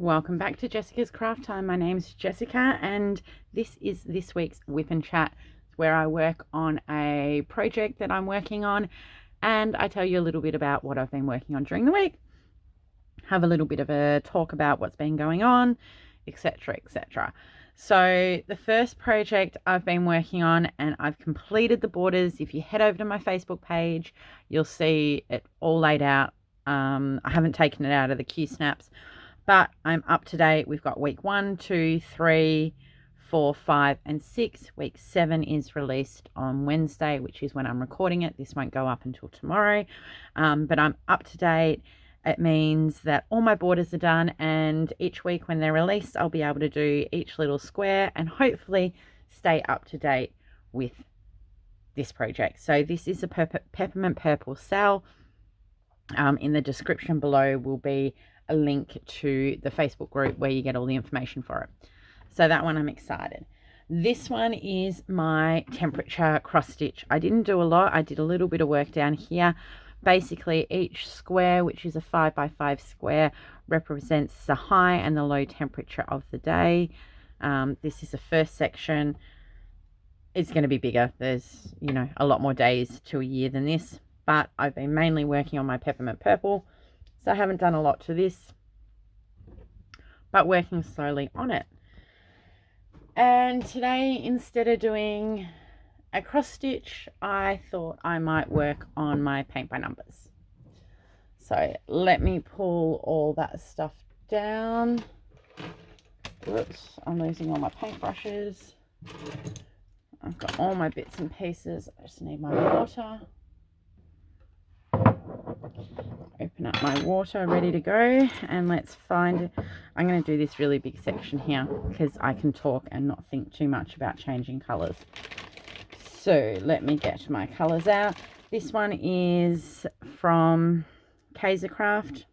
Welcome back to Jessica's Craft Time. My name's Jessica and this is this week's Whip and Chat, where I work on a project that I'm working on and I tell you a little bit about what I've been working on during the week, have a little bit of a talk about what's been going on, etc, etc. So the first project I've been working on, and I've completed the borders. If you head over to my Facebook page, you'll see it all laid out. I haven't taken it out of the Q snaps, but I'm up to date. We've got week 1, 2, 3, 4, 5, and 6. Week 7 is released on Wednesday, which is when I'm recording it. This won't go up until tomorrow, but I'm up to date. It means that all my borders are done, and each week when they're released, I'll be able to do each little square and hopefully stay up to date with this project. So this is a peppermint purple SAL. In the description below will be a link to the Facebook group where you get all the information for it. So that one I'm excited. This one is my temperature cross stitch. I didn't do a lot. I did a little bit of work down here. Basically each square, which is a 5x5 square, represents the high and the low temperature of the day. This is the first section. It's going to be bigger. There's, a lot more days to a year than this, but I've been mainly working on my peppermint purple. So I haven't done a lot to this, but working slowly on it. And today, instead of doing a cross stitch, I thought I might work on my paint by numbers. So let me pull all that stuff down. Whoops, I'm losing all my paintbrushes. I've got all my bits and pieces. I just need my water. Open up my water, ready to go, and let's find. I'm going to do this really big section here because I can talk and not think too much about changing colors. So let me get my colors out. This one is from Kaisercraft,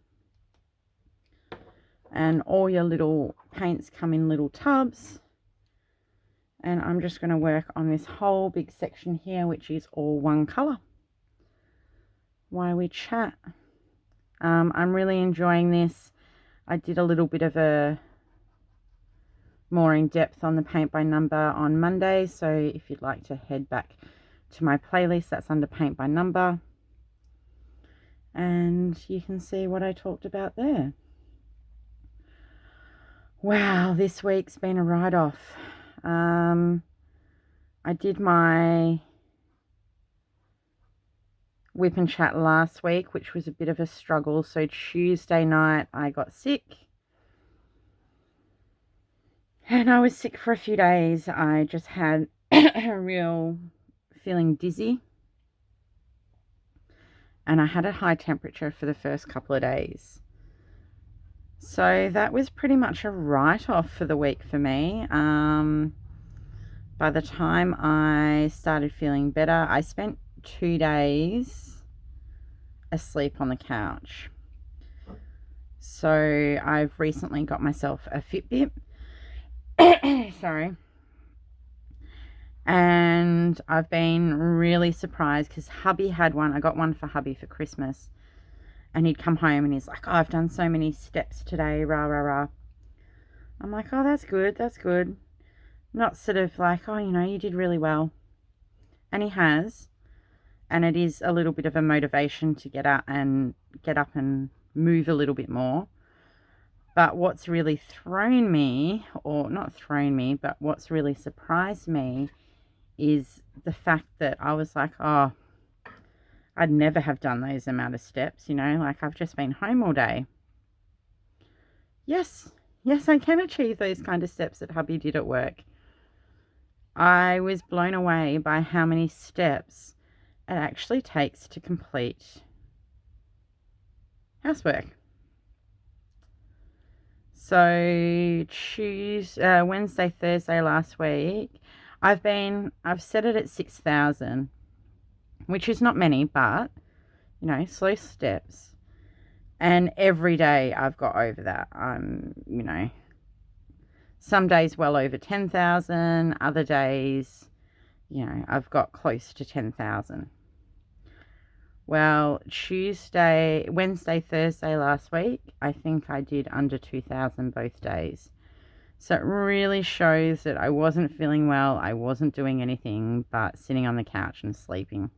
and all your little paints come in little tubs, and I'm just going to work on this whole big section here, which is all one color while we chat. I'm really enjoying this. I did a little bit of a more in depth on the paint by number on Monday, so if you'd like to head back to my playlist, that's under paint by number, and you can see what I talked about there. Wow, this week's been a write-off. I did my Whip and Chat last week, which was a bit of a struggle. So Tuesday night I got sick, and I was sick for a few days. I just had a real feeling dizzy, and I had a high temperature for the first couple of days. So that was pretty much a write-off for the week for me. By the time I started feeling better, I spent 2 days asleep on the couch. So I've recently got myself a Fitbit. Sorry. And I've been really surprised because hubby had one. I got one for hubby for Christmas. And he'd come home and he's like, "Oh, I've done so many steps today, rah, rah, rah." I'm like, "Oh, that's good, that's good." Not sort of like, "Oh, you did really well." And he has. And it is a little bit of a motivation to get up and move a little bit more. But what's really thrown me, or not thrown me, but what's really surprised me is the fact that I was like, oh, I'd never have done those amount of steps, like I've just been home all day. Yes, I can achieve those kind of steps that hubby did at work. I was blown away by how many steps it actually takes to complete housework. So Wednesday, Thursday last week, I've set it at 6,000, which is not many, but slow steps. And every day I've got over that. Some days well over 10,000, other days, I've got close to 10,000. Well, Wednesday, Thursday last week, I think I did under 2,000 both days. So it really shows that I wasn't feeling well. I wasn't doing anything but sitting on the couch and sleeping.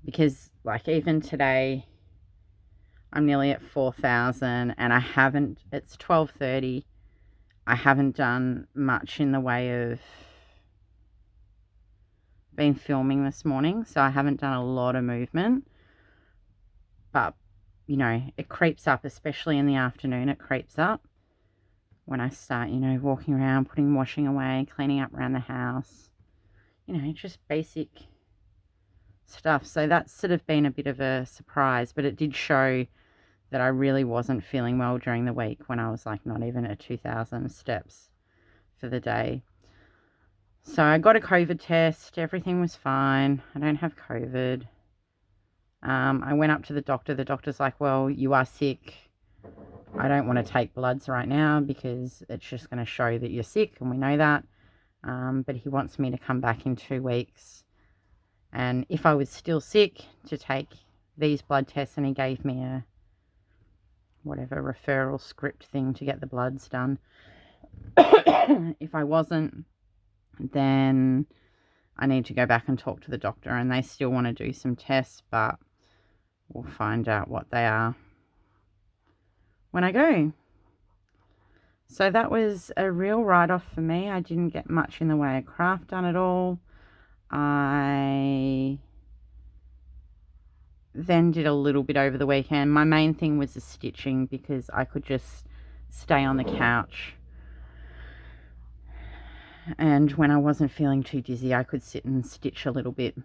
Because, like, even today, I'm nearly at 4,000 and it's 12:30. I haven't done much in the way of been filming this morning, so I haven't done a lot of movement. But, it creeps up, especially in the afternoon. It creeps up when I start, walking around, putting washing away, cleaning up around the house, just basic stuff. So that's sort of been a bit of a surprise, but it did show that I really wasn't feeling well during the week when I was like not even at 2,000 steps for the day. So I got a COVID test. Everything was fine. I don't have COVID. I went up to the doctor. The doctor's like, well, you are sick. I don't want to take bloods right now because it's just going to show that you're sick, and we know that. But he wants me to come back in 2 weeks. And if I was still sick, to take these blood tests, and he gave me a referral script thing to get the bloods done. If I wasn't, then I need to go back and talk to the doctor, and they still want to do some tests, but we'll find out what they are when I go. So that was a real write-off for me. I didn't get much in the way of craft done at all. I then did a little bit over the weekend. My main thing was the stitching because I could just stay on the couch. And when I wasn't feeling too dizzy, I could sit and stitch a little bit.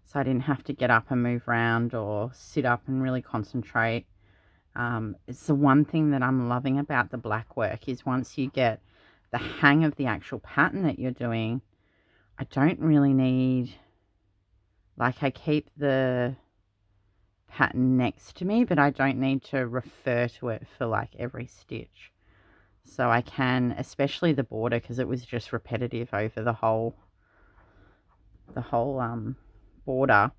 So I didn't have to get up and move around or sit up and really concentrate. It's the one thing that I'm loving about the Blackwork is once you get the hang of the actual pattern that you're doing, I don't really need, like, I keep the pattern next to me, but I don't need to refer to it for like every stitch. So I can, especially the border, because it was just repetitive over the whole border.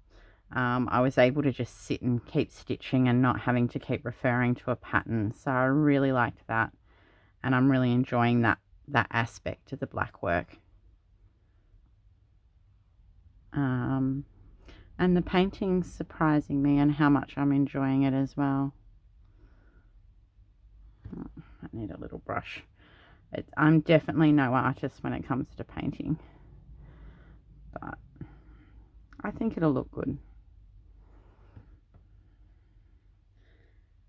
I was able to just sit and keep stitching and not having to keep referring to a pattern. So I really liked that, and I'm really enjoying that aspect of the Blackwork. And the painting's surprising me and how much I'm enjoying it as well. I need a little brush. I'm definitely no artist when it comes to painting, but I think it'll look good.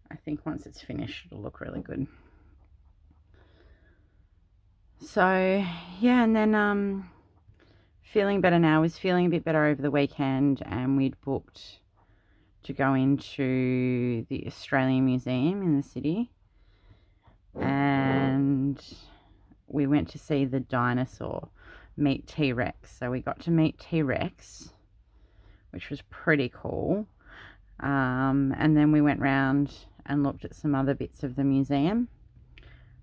I think once it's finished, it'll look really good. So, yeah, and then feeling better now. I was feeling a bit better over the weekend, and we'd booked to go into the Australian Museum in the city. And we went to see the dinosaur, meet T-Rex. So we got to meet T-Rex, which was pretty cool. And then we went round and looked at some other bits of the museum,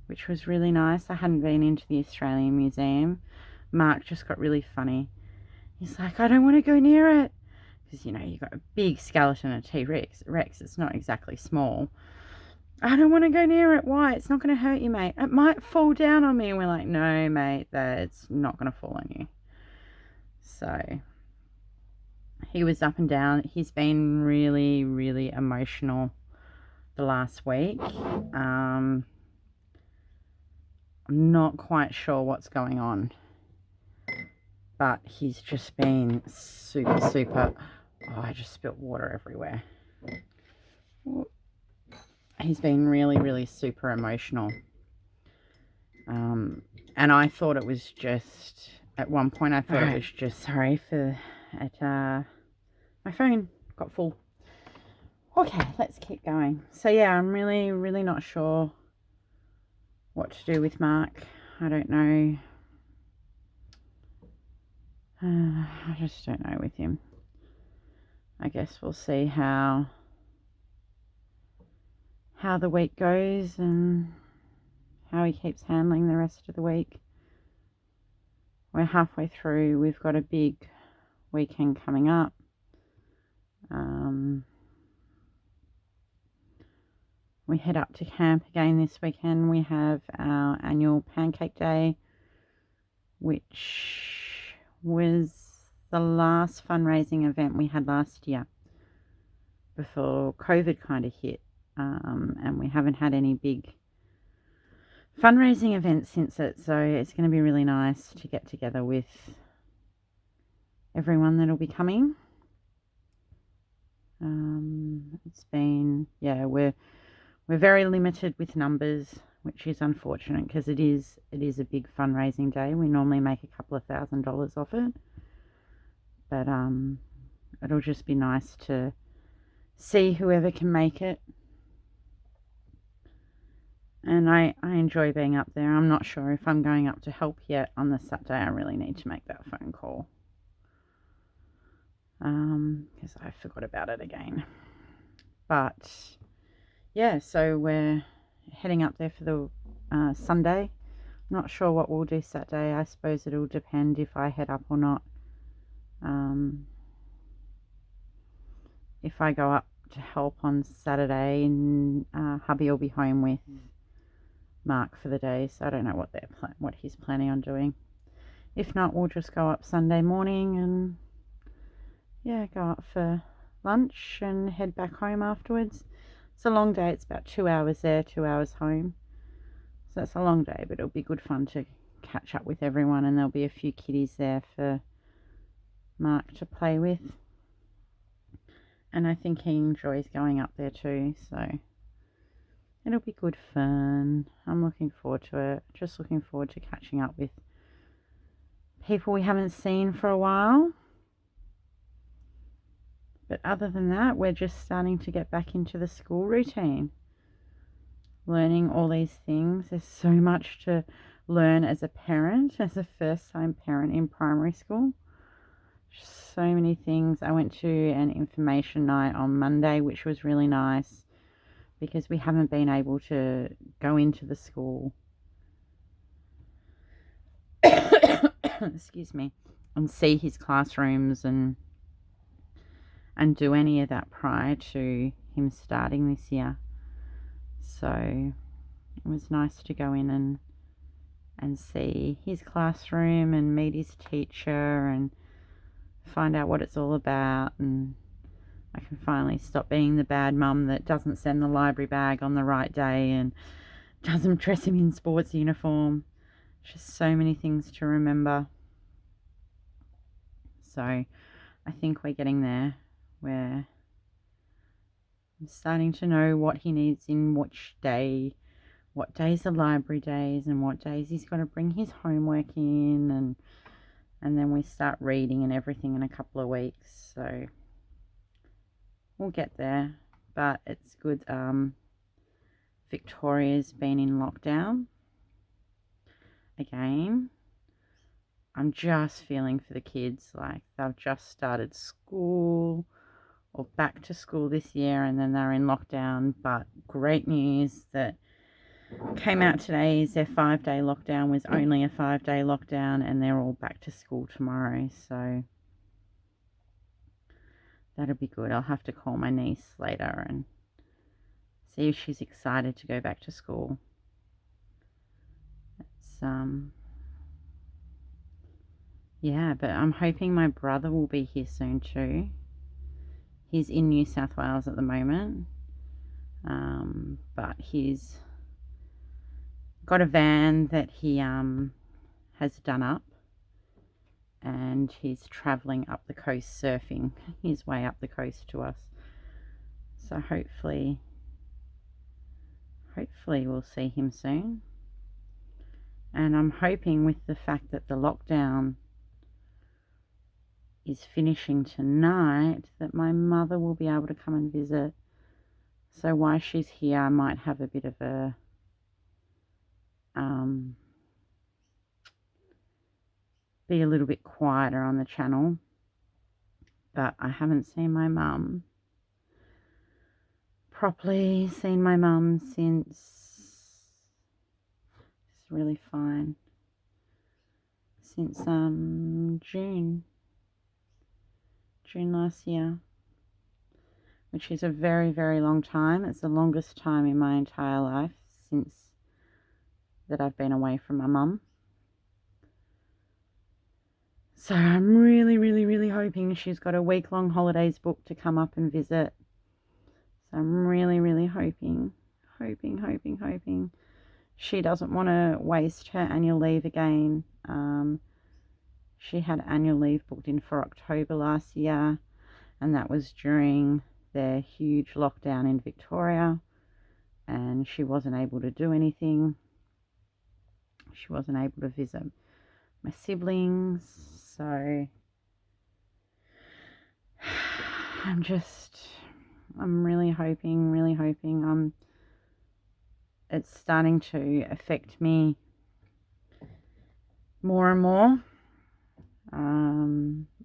which was really nice. I hadn't been into the Australian Museum. Mark just got really funny. He's like, I don't want to go near it. Because, you've got a big skeleton of T-Rex. It's not exactly small. I don't want to go near it. Why? It's not going to hurt you, mate. It might fall down on me. And we're like, no, mate, it's not going to fall on you. So he was up and down. He's been really, really emotional the last week. I'm not quite sure what's going on, but he's just been super. Oh, I just spilt water everywhere. He's been really, really super emotional. And I thought it was just, at one point I thought it was just, sorry for it, my phone got full. Okay, let's keep going. So yeah, I'm really, really not sure what to do with Mark. I don't know. I just don't know with him. I guess we'll see how the week goes and how he keeps handling the rest of the week. We're halfway through. We've got a big weekend coming up. We head up to camp again this weekend. We have our annual pancake day, which was the last fundraising event we had last year before COVID kind of hit. And we haven't had any big fundraising events since it, so it's going to be really nice to get together with everyone that'll be coming. It's been, we're very limited with numbers, which is unfortunate because it is a big fundraising day. We normally make a couple of $1,000s off it, but it'll just be nice to see whoever can make it. And I enjoy being up there. I'm not sure if I'm going up to help yet on the Saturday. I really need to make that phone call because I forgot about it again. But yeah, so we're heading up there for the Sunday. Not sure what we'll do Saturday. I suppose it'll depend if I head up or not. If I go up to help on Saturday, and hubby will be home with Mark for the day, so I don't know what he's planning on doing. If not, we'll just go up Sunday morning and go up for lunch and head back home afterwards. It's a long day. It's about 2 hours there, 2 hours home. So it's a long day, but it'll be good fun to catch up with everyone, and there'll be a few kiddies there for Mark to play with. And I think he enjoys going up there too, so it'll be good fun. I'm looking forward to it. Just looking forward to catching up with people we haven't seen for a while. But other than that, we're just starting to get back into the school routine. Learning all these things. There's so much to learn as a parent, as a first-time parent in primary school. So many things. I went to an information night on Monday, which was really nice because we haven't been able to go into the school excuse me, and see his classrooms and do any of that prior to him starting this year. So it was nice to go in and see his classroom and meet his teacher and find out what it's all about, and I can finally stop being the bad mum that doesn't send the library bag on the right day and doesn't dress him in sports uniform. Just so many things to remember. So I think we're getting there, where I'm starting to know what he needs in which day, what days are library days and what days he's got to bring his homework in, and then we start reading and everything in a couple of weeks. So we'll get there, but it's good. Victoria's been in lockdown again. I'm just feeling for the kids, like they've just started school or back to school this year, and then they're in lockdown. But great news that came out today is their 5-day lockdown was only a 5-day lockdown, and they're all back to school tomorrow. So that'll be good. I'll have to call my niece later and see if she's excited to go back to school. It's but I'm hoping my brother will be here soon too. He's in New South Wales at the moment, but he's got a van that he has done up, and he's travelling up the coast, surfing his way up the coast to us. So hopefully we'll see him soon. And I'm hoping, with the fact that the lockdown is finishing tonight, that my mother will be able to come and visit. So while she's here, I might have a bit of a be a little bit quieter on the channel. But I haven't seen my mum properly, since it's really fine, since June. June last year, which is a very, very long time. It's the longest time in my entire life since that I've been away from my mum. So I'm really, really, really hoping she's got a week-long holidays booked to come up and visit. So I'm really, really hoping she doesn't want to waste her annual leave again. She had annual leave booked in for October last year, and that was during their huge lockdown in Victoria, and she wasn't able to do anything. She wasn't able to visit my siblings, so I'm really hoping it's starting to affect me more and more.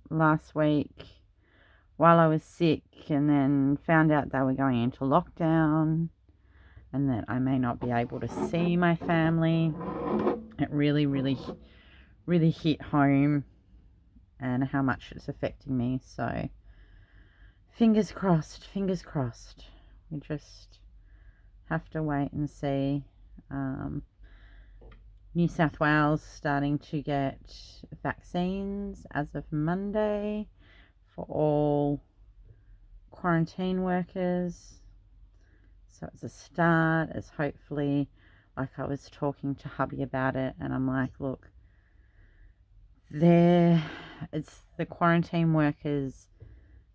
Last week, while I was sick, and then found out they were going into lockdown and that I may not be able to see my family, it really, really, really hit home and how much it's affecting me. So fingers crossed. We just have to wait and see. New South Wales starting to get vaccines as of Monday for all quarantine workers. So it's a start. It's hopefully, like, I was talking to hubby about it, and I'm like, look, it's the quarantine workers,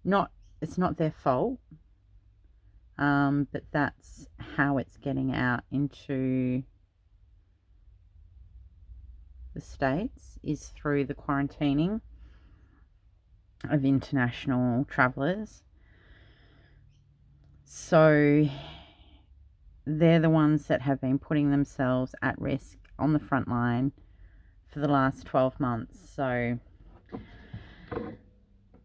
it's not their fault, but that's how it's getting out into the States, is through the quarantining of international travellers. So they're the ones that have been putting themselves at risk on the front line for the last 12 months. So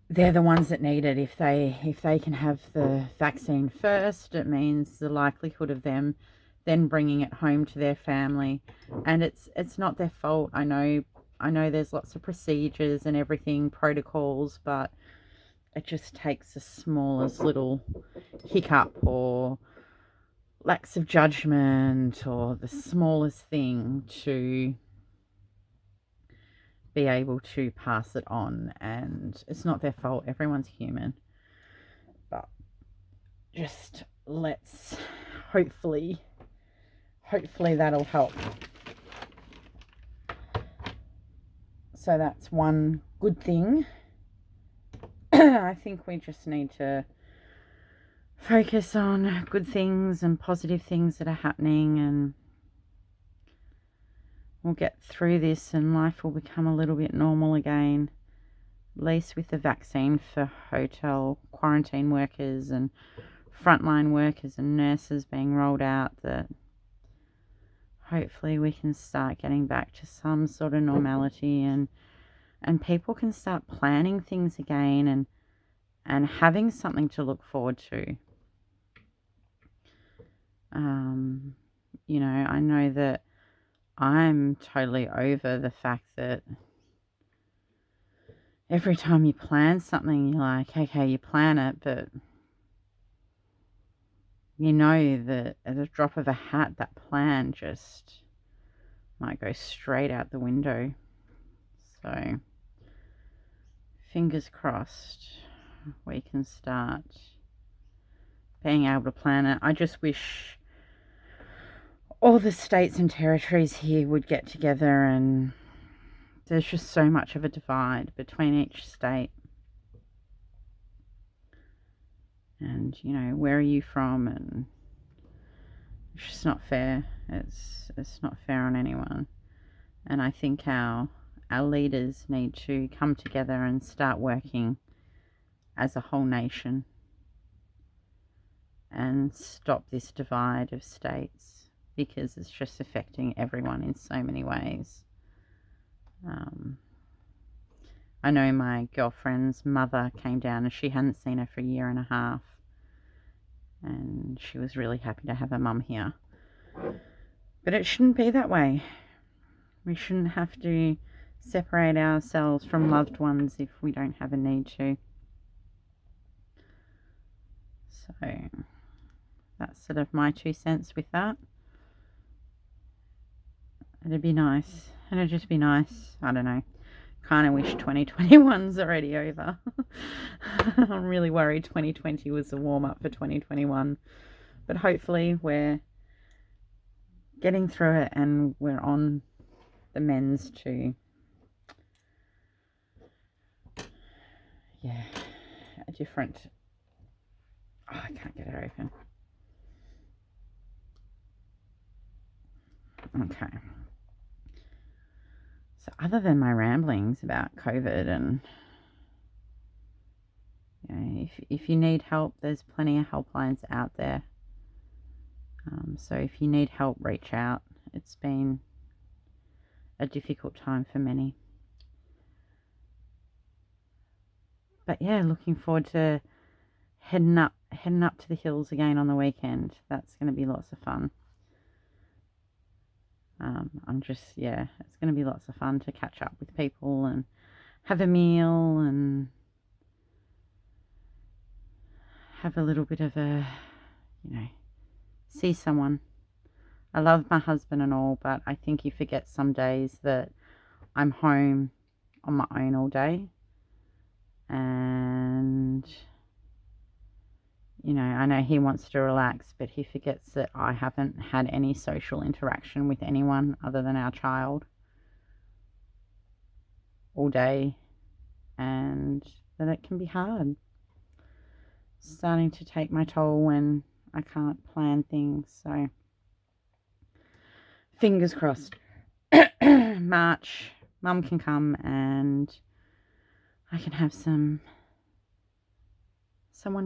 they're the ones that need it. If they can have the vaccine first, it means the likelihood of them then bringing it home to their family, and it's not their fault. I know there's lots of procedures and everything, protocols, but it just takes the smallest little hiccup or lapse of judgment or the smallest thing to be able to pass it on, and it's not their fault. Everyone's human, but just let's hopefully that'll help. So that's one good thing. I think we just need to focus on good things and positive things that are happening, and we'll get through this and life will become a little bit normal again, at least with the vaccine for hotel quarantine workers and frontline workers and nurses being rolled out, that hopefully we can start getting back to some sort of normality, and people can start planning things again and having something to look forward to. I know that I'm totally over the fact that every time you plan something, you're like, okay, you plan it, but you know that at a drop of a hat, that plan just might go straight out the window. So fingers crossed we can start being able to plan it. I just wish all the states and territories here would get together, and there's just so much of a divide between each state. And, where are you from? And it's just not fair. It's not fair on anyone. And I think our leaders need to come together and start working as a whole nation and stop this divide of states, because it's just affecting everyone in so many ways. I know my girlfriend's mother came down and she hadn't seen her for a year and a half, and she was really happy to have her mum here. But it shouldn't be that way. We shouldn't have to separate ourselves from loved ones if we don't have a need to. So that's sort of my 2 cents with that. It'd be nice. It'd just be nice. I don't know. Kind of wish 2021's already over. I'm really worried 2020 was a warm-up for 2021. But hopefully we're getting through it and we're on the mends to, a different... Oh, I can't get it open. Okay. So other than my ramblings about COVID and, if you need help, there's plenty of helplines out there. So if you need help, reach out. It's been a difficult time for many. But yeah, looking forward to heading up to the hills again on the weekend. That's going to be lots of fun. It's going to be lots of fun to catch up with people and have a meal and have a little bit of a, see someone. I love my husband and all, but I think he forgets some days that I'm home on my own all day. And, I know he wants to relax, but he forgets that I haven't had any social interaction with anyone other than our child all day, and that it can be hard. It's starting to take my toll when I can't plan things, so fingers crossed. March, Mum can come and I can have someone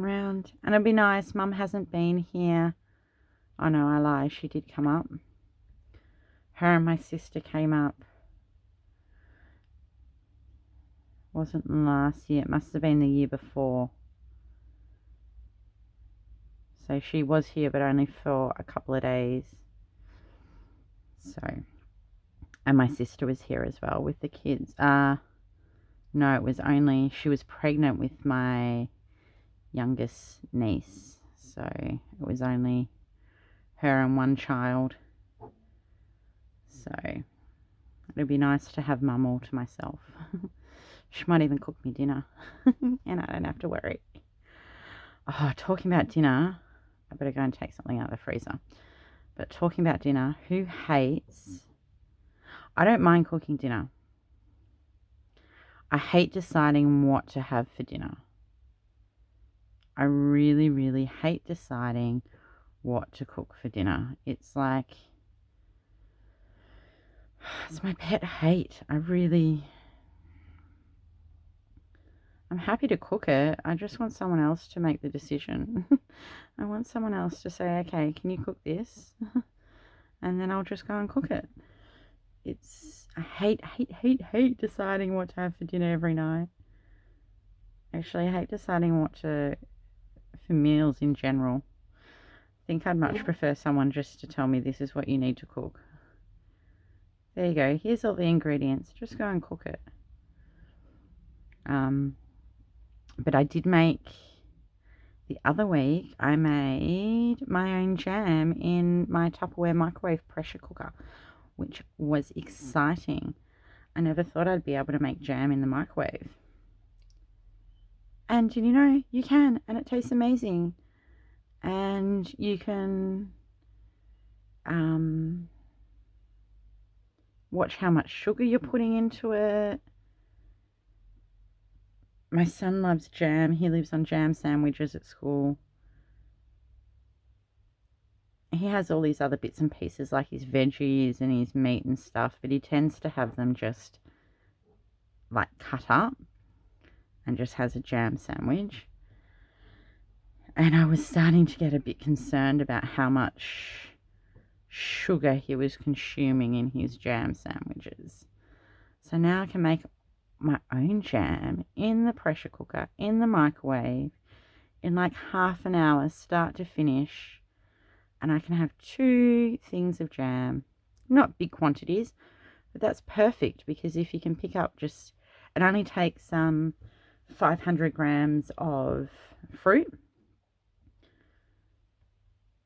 round, and it'd be nice. Mum hasn't been here. Oh no, I lie, she did come up. Her and my sister came up. Wasn't last year, it must have been the year before. So she was here, but only for a couple of days. So, and my sister was here as well with the kids. No, it was only, she was pregnant with my youngest niece. So it was only her and one child. So it'd be nice to have Mum all to myself. She might even cook me dinner and I don't have to worry. Oh, talking about dinner, I better go and take something out of the freezer. But talking about dinner, who hates... I don't mind cooking dinner. I hate deciding what to have for dinner. I really, really hate deciding what to cook for dinner. It's like... It's my pet hate. I'm happy to cook it. I just want someone else to make the decision. I want someone else to say, okay, can you cook this? And then I'll just go and cook it. I hate deciding what to have for dinner every night. Actually, I hate deciding for meals in general. I think I'd much prefer someone just to tell me this is what you need to cook. There you go. Here's all the ingredients. Just go and cook it. But I did make, the other week, I made my own jam in my Tupperware microwave pressure cooker, which was exciting. I never thought I'd be able to make jam in the microwave. And you can, and it tastes amazing. And you can watch how much sugar you're putting into it. My son loves jam. He lives on jam sandwiches at school. He has all these other bits and pieces like his veggies and his meat and stuff, but he tends to have them just like cut up and just has a jam sandwich. And I was starting to get a bit concerned about how much sugar he was consuming in his jam sandwiches. So now I can make my own jam in the pressure cooker, in the microwave, in like half an hour, start to finish. And I can have 2 things of jam. Not big quantities, but that's perfect because if you can pick up it only takes 500 grams of fruit.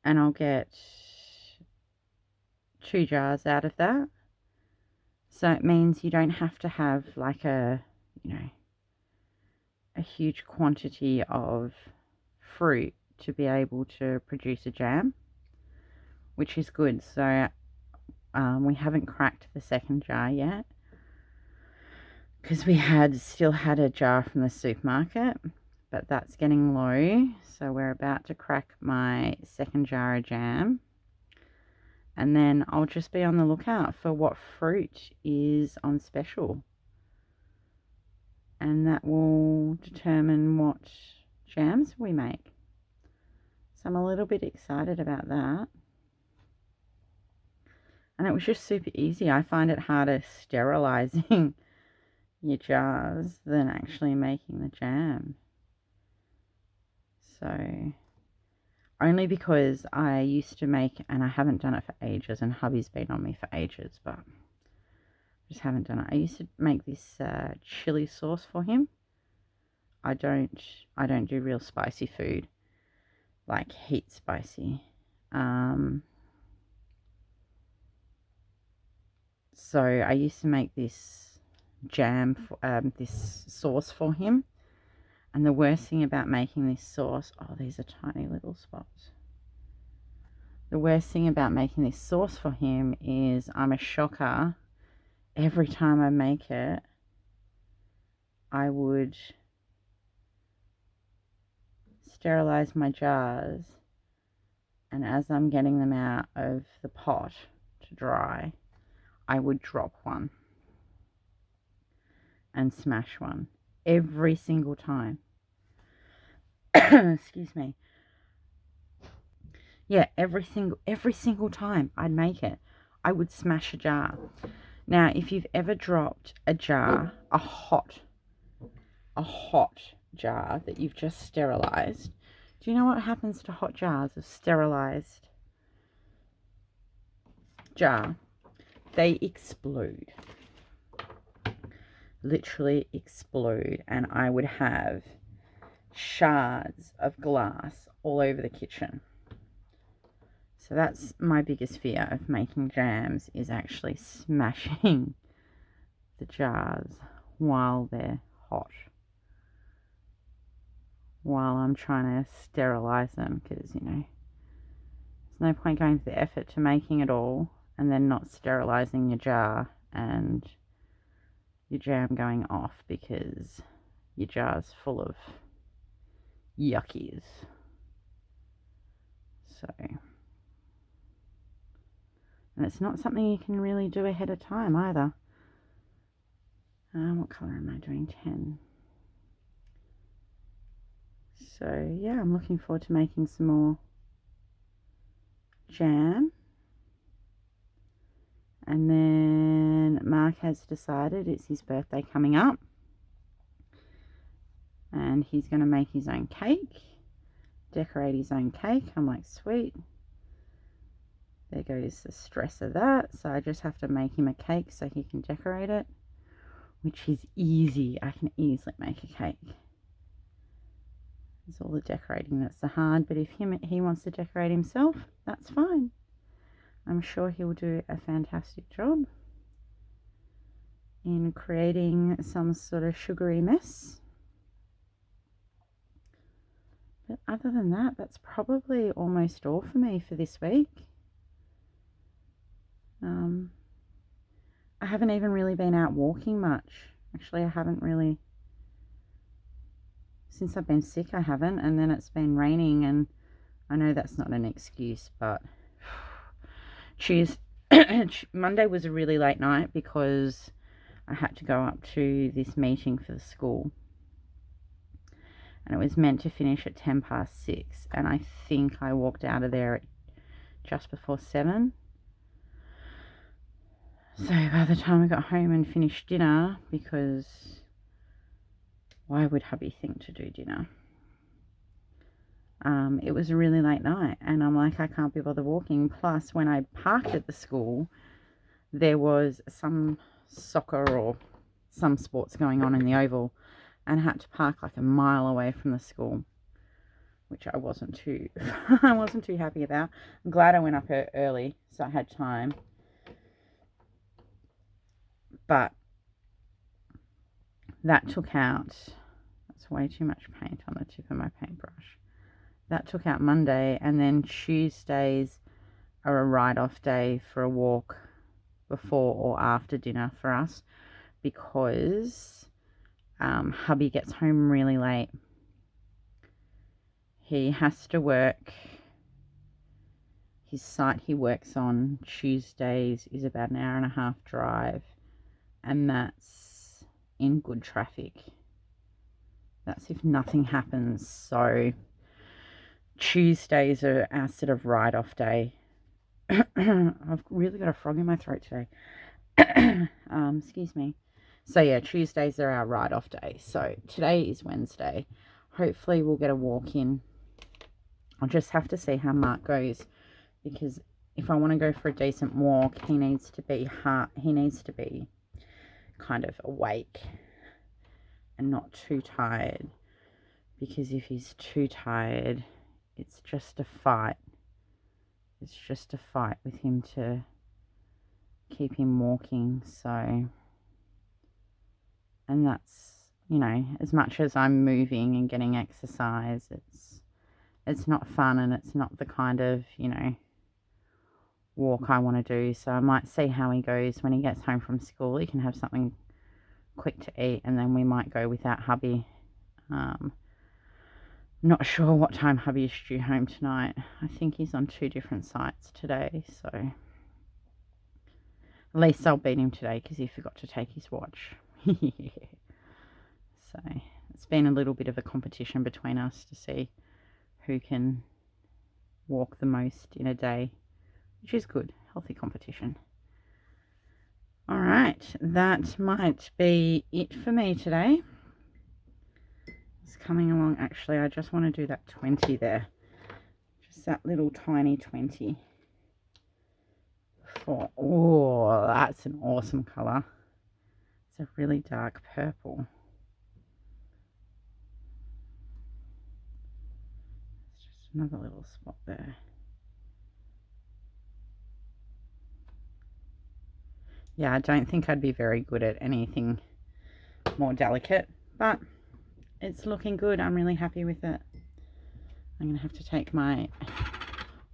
and I'll get 2 jars out of that. So it means you don't have to have like a huge quantity of fruit to be able to produce a jam, which is good. So we haven't cracked the second jar yet because we still had a jar from the supermarket, but that's getting low. So we're about to crack my second jar of jam. And then I'll just be on the lookout for what fruit is on special. And that will determine what jams we make. So I'm a little bit excited about that. And it was just super easy. I find it harder sterilizing your jars than actually making the jam. So only because I used to make, and I haven't done it for ages, and hubby's been on me for ages, but just haven't done it. I used to make this chili sauce for him. I don't do real spicy food, like heat spicy. So I used to make this jam, this sauce for him. And the worst thing about making this sauce, oh, these are tiny little spots. The worst thing about making this sauce for him is I'm a shocker. Every time I make it, I would sterilize my jars, and as I'm getting them out of the pot to dry, I would drop one and smash one every single time. Excuse me. Yeah, every single time I'd make it, I would smash a jar. Now, if you've ever dropped a jar, a hot jar that you've just sterilized, do you know what happens to hot jars, a sterilized jar? They explode. Literally explode. And I would have shards of glass all over the kitchen. So that's my biggest fear of making jams, is actually smashing the jars while they're hot, while I'm trying to sterilize them, because there's no point going to the effort to making it all and then not sterilizing your jar and your jam going off because your jar's full of yuckies. So, and it's not something you can really do ahead of time either. What colour am I doing? 10. So yeah, I'm looking forward to making some more jam. And then Mark has decided it's his birthday coming up, and he's going to make his own cake, decorate his own cake. I'm like, sweet. There goes the stress of that. So I just have to make him a cake so he can decorate it, which is easy. I can easily make a cake. It's all the decorating that's the hard, but if he wants to decorate himself, that's fine. I'm sure he'll do a fantastic job in creating some sort of sugary mess. But other than that, that's probably almost all for me for this week. I haven't even really been out walking much. Actually, I haven't really. Since I've been sick, I haven't. And then it's been raining, and I know that's not an excuse, but Monday was a really late night because I had to go up to this meeting for the school. And it was meant to finish at 6:10. And I think I walked out of there at just before 7. So by the time I got home and finished dinner, because why would hubby think to do dinner? It was a really late night, and I'm like, I can't be bothered walking. Plus, when I parked at the school, there was some soccer or some sports going on in the oval, and I had to park like a mile away from the school, which I wasn't too I wasn't too happy about. I'm glad I went up early so I had time. But that took out, that's way too much paint on the tip of my paintbrush. That took out Monday, and then Tuesdays are a write-off day for a walk before or after dinner for us, because hubby gets home really late. He has to work. His site he works on Tuesdays is about an hour and a half drive, and that's in good traffic. That's if nothing happens. So Tuesdays are our sort of write-off day. I've really got a frog in my throat today. Excuse me. So yeah, Tuesdays are our write-off day. So today is Wednesday. Hopefully we'll get a walk in. I'll just have to see how Mark goes, because if I want to go for a decent walk, he needs to be kind of awake and not too tired, because if he's too tired, it's just a fight. It's just a fight with him to keep him walking. So, and that's, you know, as much as I'm moving and getting exercise, it's not fun, and it's not the kind of, you know, walk I want to do. So I might see how he goes when he gets home from school. He can have something quick to eat, and then we might go without hubby. Not sure what time hubby is due home tonight. I think he's on 2 different sites today, so at least I'll beat him today because he forgot to take his watch. So it's been a little bit of a competition between us to see who can walk the most in a day, which is good, healthy competition. All right, that might be it for me today. It's coming along. Actually, I just want to do that 20 there, just that little tiny 20. Oh, that's an awesome color. It's a really dark purple. It's just another little spot there. Yeah, I don't think I'd be very good at anything more delicate, but it's looking good. I'm really happy with it. I'm going to have to take my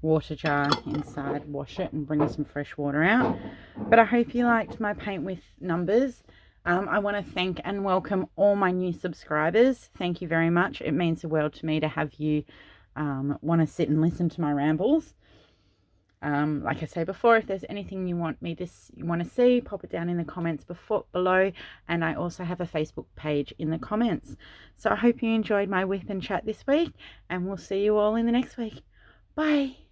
water jar inside, wash it, and bring some fresh water out. But I hope you liked my paint with numbers. I want to thank and welcome all my new subscribers. Thank you very much. It means the world to me to have you want to sit and listen to my rambles. Like I say before, if there's anything you want to see, pop it down in the comments below, and I also have a Facebook page in the comments. So I hope you enjoyed my whip and chat this week, and we'll see you all in the next week. Bye.